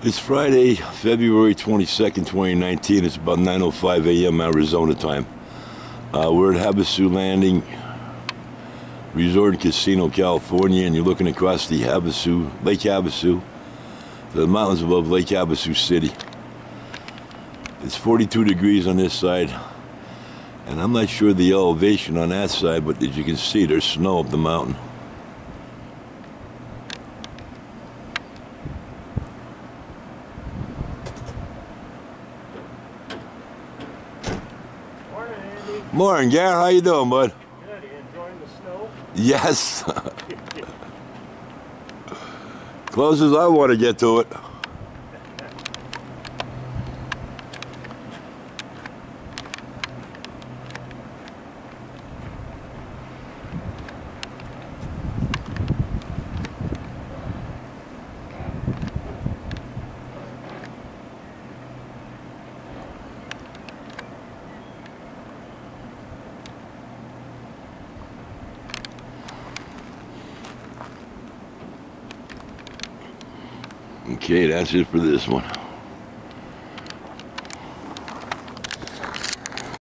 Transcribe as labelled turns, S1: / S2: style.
S1: It's Friday, February 22nd, 2019. It's about 9:05 a.m. Arizona time. We're at Havasu Landing Resort and Casino, California, and you're looking across the Lake Havasu, the mountains above Lake Havasu City. It's 42 degrees on this side, and I'm not sure the elevation on that side, but as you can see, there's snow up the mountain.
S2: Morning, Andy.
S1: Morning, Garrett. How you doing, bud?
S2: Good. You enjoying the snow?
S1: Yes. Close as I want to get to it. Okay, that's it for this one.